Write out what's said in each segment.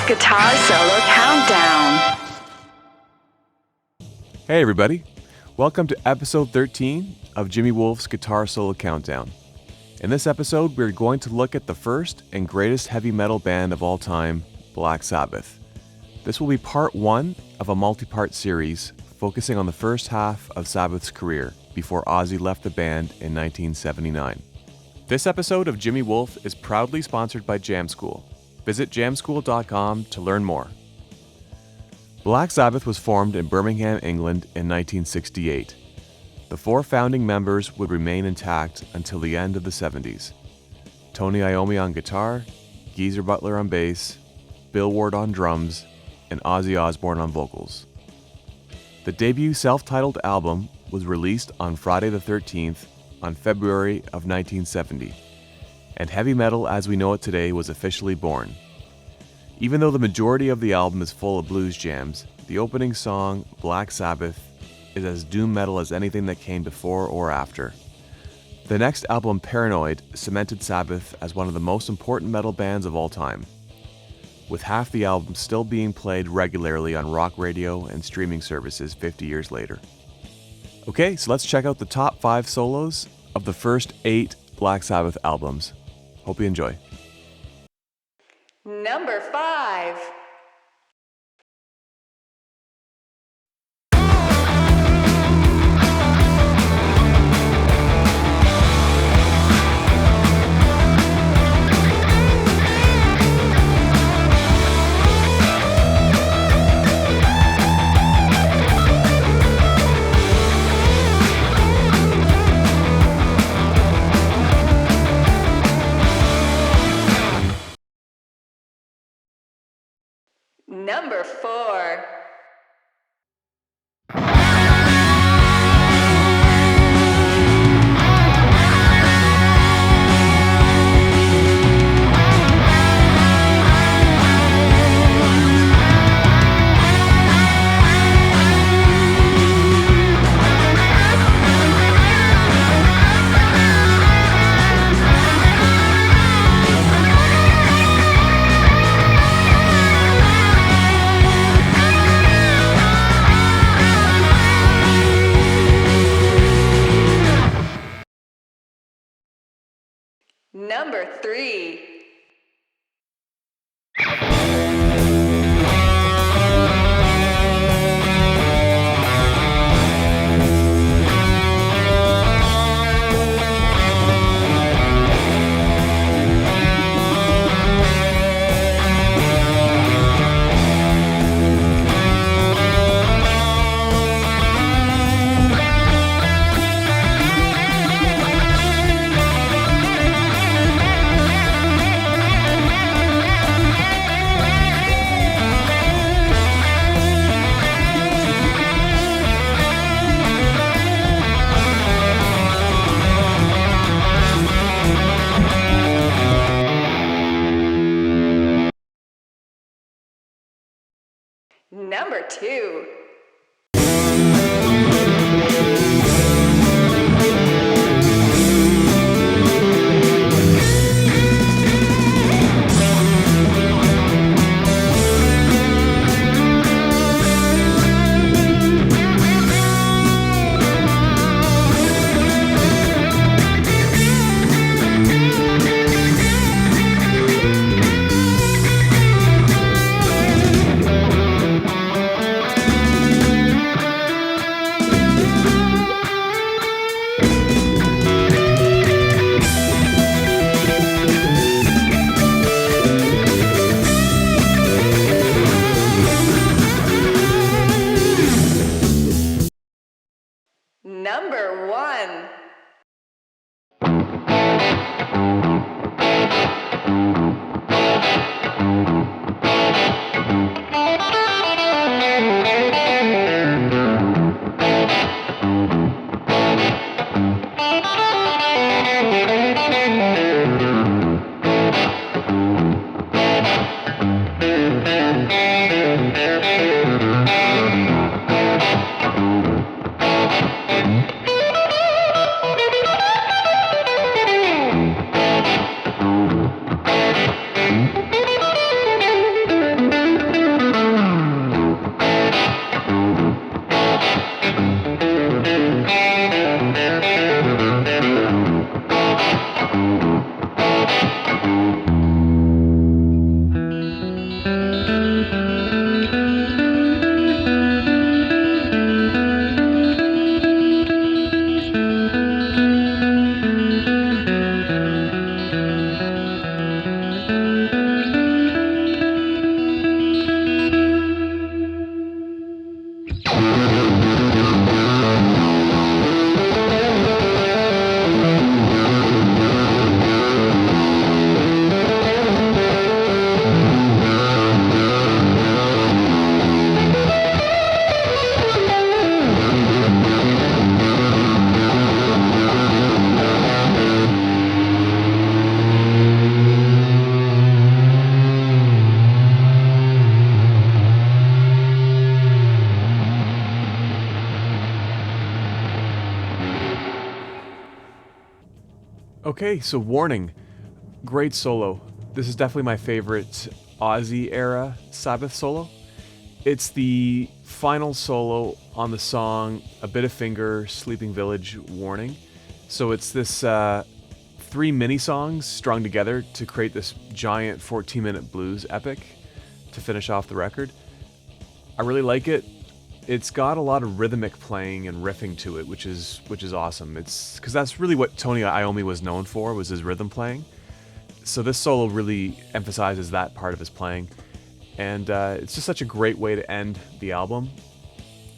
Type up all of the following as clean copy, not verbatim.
Guitar Solo Countdown. Hey everybody, welcome to episode 13 of Jimmy Wolf's Guitar Solo Countdown. In this episode, we're going to look at the first and greatest heavy metal band of all time, Black Sabbath. This will be part one of a multi-part series focusing on the first half of Sabbath's career before Ozzy left the band in 1979. This episode of Jimmy Wolf is proudly sponsored by Jam School. Visit jamschool.com to learn more. Black Sabbath was formed in Birmingham, England in 1968. The four founding members would remain intact until the end of the 70s. Tony Iommi on guitar, Geezer Butler on bass, Bill Ward on drums, and Ozzy Osbourne on vocals. The debut self-titled album was released on Friday the 13th on February of 1970, and heavy metal as we know it today was officially born. Even though the majority of the album is full of blues jams, the opening song, Black Sabbath, is as doom metal as anything that came before or after. The next album, Paranoid, cemented Sabbath as one of the most important metal bands of all time, with half the album still being played regularly on rock radio and streaming services 50 years later. Okay, so let's check out the top 5 solos of the first 8 Black Sabbath albums. Hope you enjoy. Number 5. Number 4. Number 3. Number 2. Number 1. Okay, so Warning. Great solo. This is definitely my favorite Ozzy era Sabbath solo. It's the final solo on the song A Bit of Finger, Sleeping Village, Warning. So it's this 3 mini songs strung together to create this giant 14-minute blues epic to finish off the record. I really like it. It's got a lot of rhythmic playing and riffing to it, which is awesome. It's because that's really what Tony Iommi was known for, was his rhythm playing. So this solo really emphasizes that part of his playing, and it's just such a great way to end the album.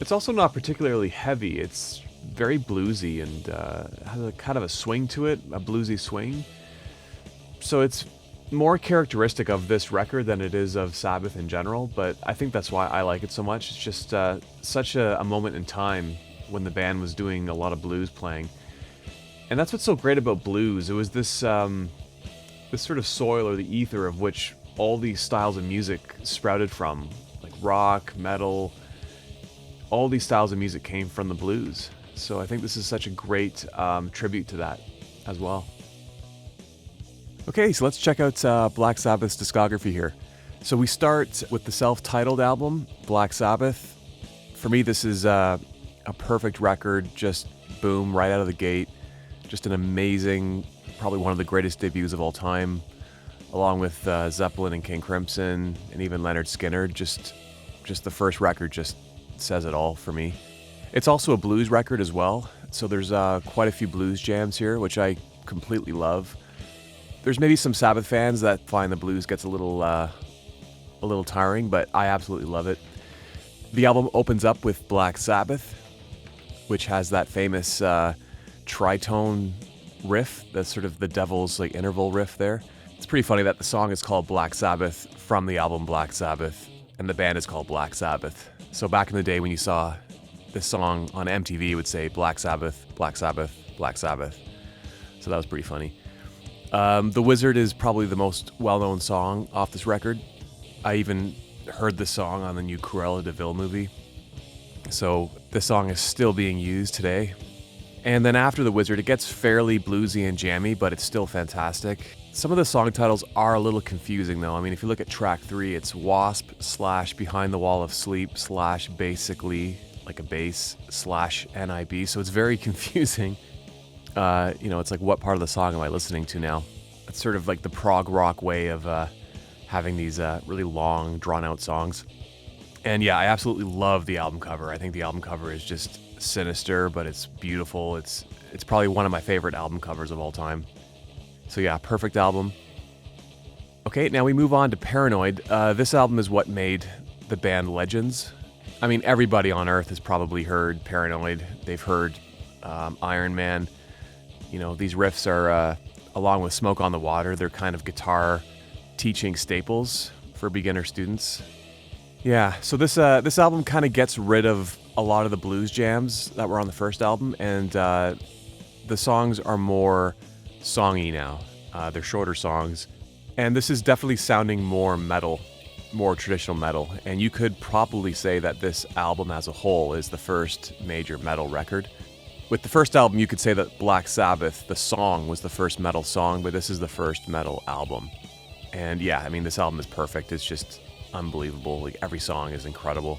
It's also not particularly heavy. It's very bluesy and has a kind of a swing to it, a bluesy swing. So it's more characteristic of this record than it is of Sabbath in general, but I think that's why I like it so much. It's just such a moment in time when the band was doing a lot of blues playing. And that's what's so great about blues. It was this this sort of soil or the ether of which all these styles of music sprouted from, like rock, metal. All these styles of music came from the blues. So I think this is such a great tribute to that as well. Okay, so let's check out Black Sabbath's discography here. So we start with the self-titled album, Black Sabbath. For me, this is a perfect record, just boom, right out of the gate. Just an amazing, probably one of the greatest debuts of all time, along with Zeppelin and King Crimson, and even Leonard Skinner. Just the first record just says it all for me. It's also a blues record as well, so there's quite a few blues jams here, which I completely love. There's maybe some Sabbath fans that find the blues gets a little tiring, but I absolutely love it. The album opens up with Black Sabbath, which has that famous tritone riff, that's sort of the devil's like interval riff there. It's pretty funny that the song is called Black Sabbath from the album Black Sabbath, and the band is called Black Sabbath. So back in the day when you saw this song on MTV, it would say Black Sabbath, Black Sabbath, Black Sabbath. So that was pretty funny. The Wizard is probably the most well-known song off this record. I even heard this song on the new Cruella de Vil movie. So this song is still being used today. And then after The Wizard, it gets fairly bluesy and jammy, but it's still fantastic. Some of the song titles are a little confusing though. I mean, if you look at track 3, it's Wasp / Behind the Wall of Sleep / basically like a bass / NIB. So it's very confusing. It's like, what part of the song am I listening to now? It's sort of like the prog rock way of having these really long, drawn-out songs. And yeah, I absolutely love the album cover. I think the album cover is just sinister, but it's beautiful. It's probably one of my favorite album covers of all time. So yeah, perfect album. Okay, now we move on to Paranoid. This album is what made the band legends. I mean, everybody on Earth has probably heard Paranoid. They've heard Iron Man. You know, these riffs are, along with Smoke on the Water, they're kind of guitar teaching staples for beginner students. Yeah, so this album kind of gets rid of a lot of the blues jams that were on the first album, and the songs are more songy now. They're shorter songs, and this is definitely sounding more metal, more traditional metal, and you could probably say that this album as a whole is the first major metal record. With the first album, you could say that Black Sabbath, the song, was the first metal song, but this is the first metal album. And yeah, I mean, this album is perfect. It's just unbelievable. Like, every song is incredible.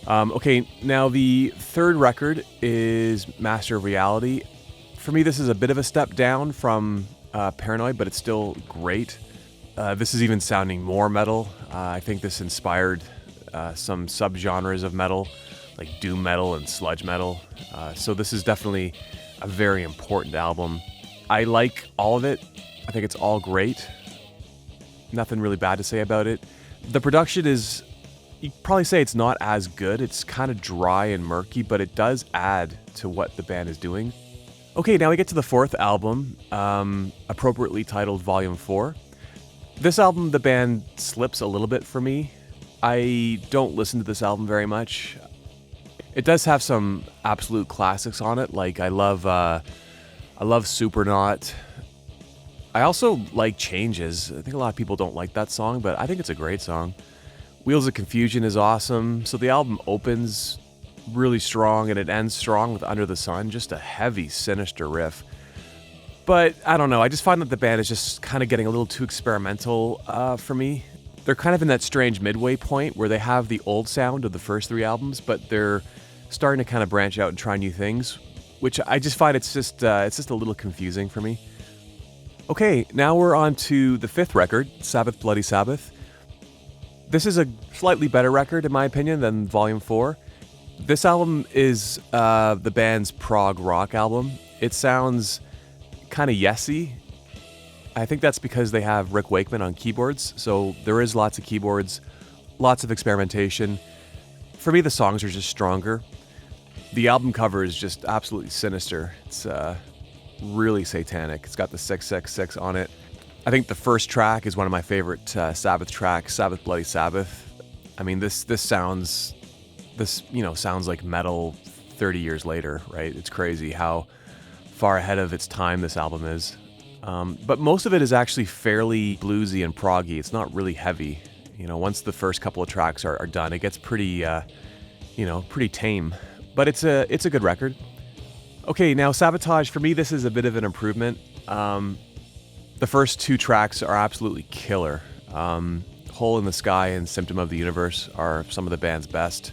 Okay, now the third record is Master of Reality. For me, this is a bit of a step down from Paranoid, but it's still great. This is even sounding more metal. I think this inspired some subgenres of metal, like doom metal and sludge metal. So this is definitely a very important album. I like all of it. I think it's all great. Nothing really bad to say about it. The production is, you'd probably say it's not as good. It's kind of dry and murky, but it does add to what the band is doing. Okay, now we get to the fourth album, appropriately titled Volume 4. This album, the band slips a little bit for me. I don't listen to this album very much. It does have some absolute classics on it, like I love Supernaut. I also like Changes. I think a lot of people don't like that song, but I think it's a great song. Wheels of Confusion is awesome. So the album opens really strong and it ends strong with Under the Sun, just a heavy, sinister riff. But I don't know, I just find that the band is just kind of getting a little too experimental for me. They're kind of in that strange midway point where they have the old sound of the first 3 albums, but they're starting to kind of branch out and try new things, which I just find it's just a little confusing for me. Okay, now we're on to the 5th record, Sabbath Bloody Sabbath. This is a slightly better record, in my opinion, than Volume 4. This album is the band's prog rock album. It sounds kind of yesy. I think that's because they have Rick Wakeman on keyboards, so there is lots of keyboards, lots of experimentation. For me, the songs are just stronger. The album cover is just absolutely sinister. It's really satanic. It's got the 666 on it. I think the first track is one of my favorite Sabbath tracks, Sabbath Bloody Sabbath. I mean, this sounds like metal 30 years later, right? It's crazy how far ahead of its time this album is. But most of it is actually fairly bluesy and proggy. It's not really heavy. Once the first couple of tracks are done, it gets pretty tame. But it's a good record. Okay, now Sabotage, for me, this is a bit of an improvement. The first 2 tracks are absolutely killer. Hole in the Sky and Symptom of the Universe are some of the band's best.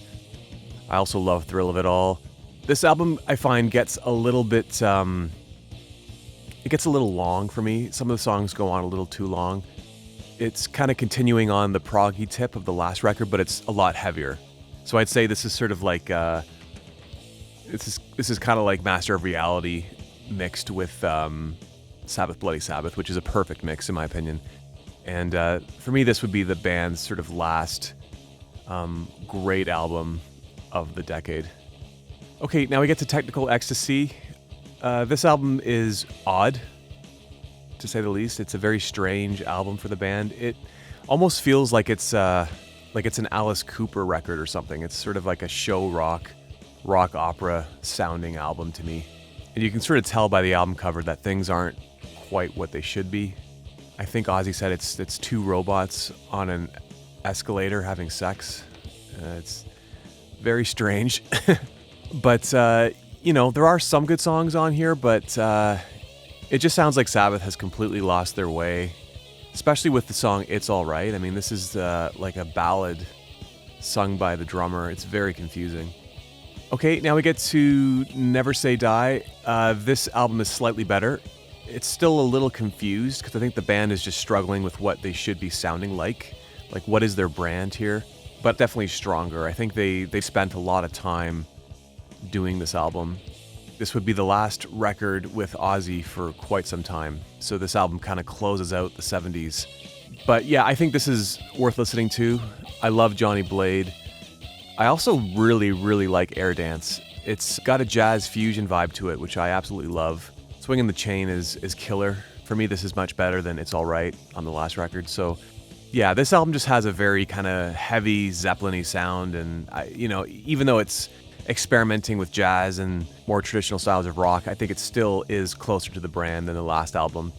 I also love Thrill of It All. This album, I find, gets a little bit... it gets a little long for me. Some of the songs go on a little too long. It's kind of continuing on the proggy tip of the last record, but it's a lot heavier. So I'd say this is sort of like... This is kind of like Master of Reality mixed with Sabbath Bloody Sabbath, which is a perfect mix in my opinion. And for me, this would be the band's sort of last great album of the decade. Okay, now we get to Technical Ecstasy. This album is odd, to say the least. It's a very strange album for the band. It almost feels like it's an Alice Cooper record or something. It's sort of like a show rock opera sounding album to me. And you can sort of tell by the album cover that things aren't quite what they should be. I think Ozzy said it's 2 robots on an escalator having sex. It's very strange. But, there are some good songs on here, but it just sounds like Sabbath has completely lost their way, especially with the song It's All Right. I mean, this is like a ballad sung by the drummer. It's very confusing. Okay, now we get to Never Say Die. This album is slightly better. It's still a little confused because I think the band is just struggling with what they should be sounding like. Like, what is their brand here? But definitely stronger. I think they spent a lot of time doing this album. This would be the last record with Ozzy for quite some time. So this album kind of closes out the 70s. But yeah, I think this is worth listening to. I love Johnny Blade. I also really, really like Air Dance. It's got a jazz fusion vibe to it, which I absolutely love. Swinging the Chain is killer. For me, this is much better than It's All Right on the last record. So yeah, this album just has a very kind of heavy Zeppelin-y sound. And even though it's experimenting with jazz and more traditional styles of rock, I think it still is closer to the brand than the last album.